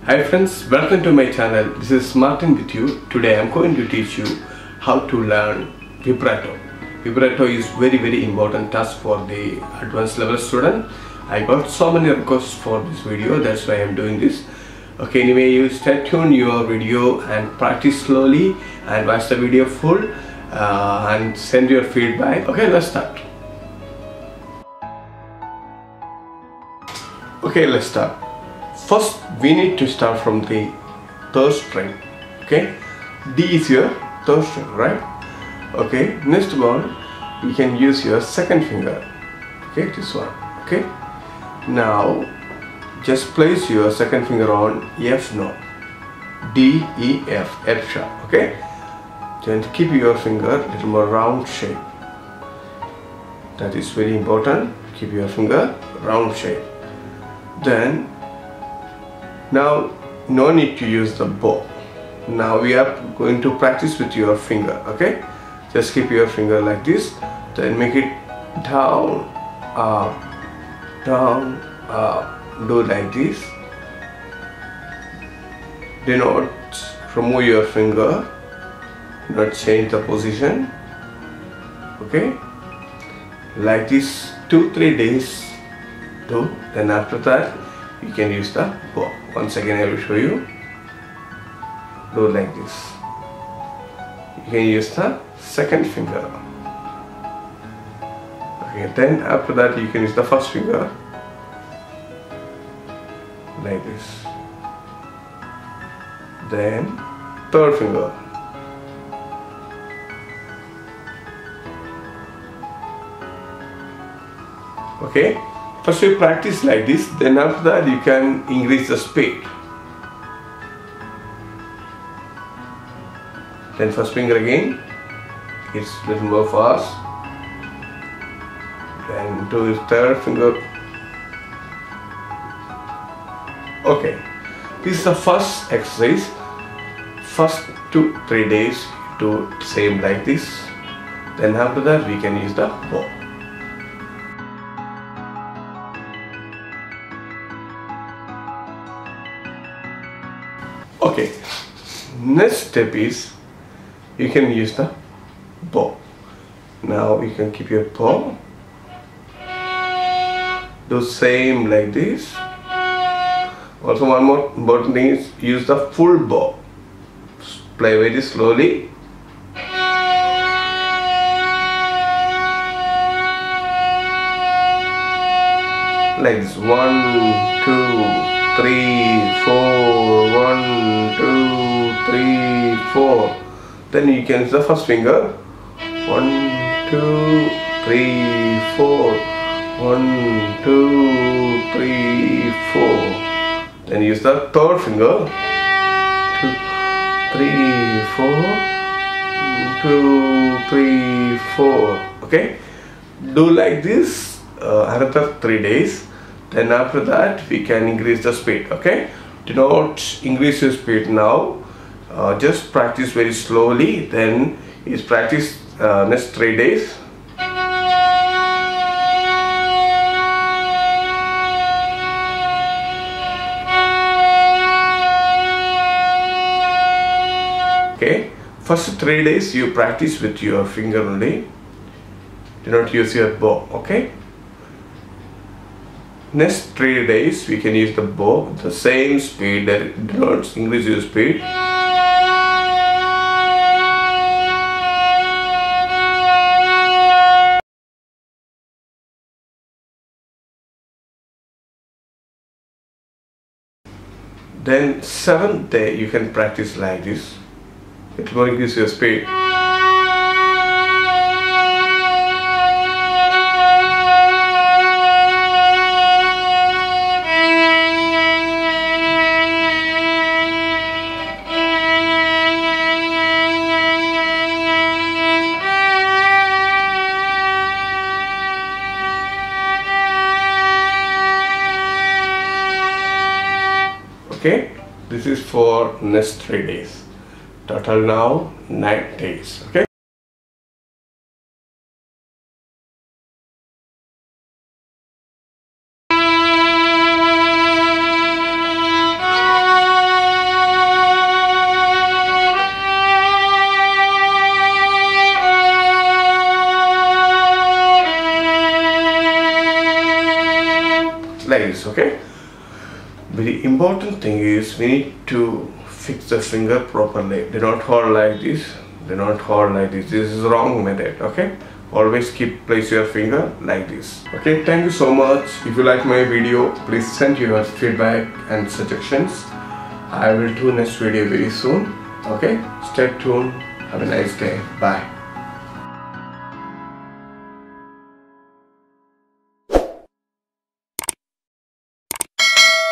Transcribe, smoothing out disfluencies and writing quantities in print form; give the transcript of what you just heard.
Hi friends, welcome to my channel. This is Martin with you. Today I am going to teach you how to learn vibrato. Vibrato is very important task for the advanced level student. I got so many requests for this video, that's why I am doing this. Okay, anyway, you stay tuned your video and practice slowly and watch the video full and send your feedback. Okay, let's start. Okay, let's start. First, we need to start from the third string. Okay, D is your third string, right? Okay, next one, you can use your second finger. Okay, this one. Okay, now just place your second finger on F note, D, E, F, F sharp. Okay, then keep your finger a little more round shape. That is very important. Keep your finger round shape. Then now no need to use the bow. Now we are going to practice with your finger. Okay, just keep your finger like this, then make it down, up, down, up. Do like this. Do not remove your finger, not change the position. Okay, like this 2-3 days do. Then after that you can use the bow. Once again I will show you. Do like this. You can use the second finger. Okay, then after that you can use the first finger like this. Then third finger. Okay, first you practice like this, then after that you can increase the speed. Then first finger again, it's a little more fast. Then do third finger. Okay, this is the first exercise. First 2-3 days do same like this. Then after that we can use the bow. Okay, next step is you can use the bow. Now you can keep your bow. Do same like this. Also one more important thing is use the full bow. Play very slowly. Like this. 1, 2, 3, 4. 1, 2, 3, 4. Then you can use the first finger. 1, 2, 3, 4. 1, 2, 3, 4. Then use the third finger. 2, 3, 4. 2, 3, 4. Okay. Do like this another 3 days. Then after that we can increase the speed. Okay. Do not increase your speed now. Just practice very slowly. Then is practice next 3 days. Okay, first 3 days you practice with your finger only. Do not use your bow. Okay. Next 3 days we can use the bow with the same speed. Do not increase your speed. Then 7th day you can practice like this. It will increase your speed. Okay, this is for next 3 days. Total now 9 days. Okay. this. Okay, very important thing is we need to fix the finger properly. Do not hold like this, do not hold like this. This is wrong method. Okay, always place your finger like this. Okay, thank you so much. If you like my video, please send your feedback and suggestions. I will do next video very soon. Okay, stay tuned. Have a nice day. Bye.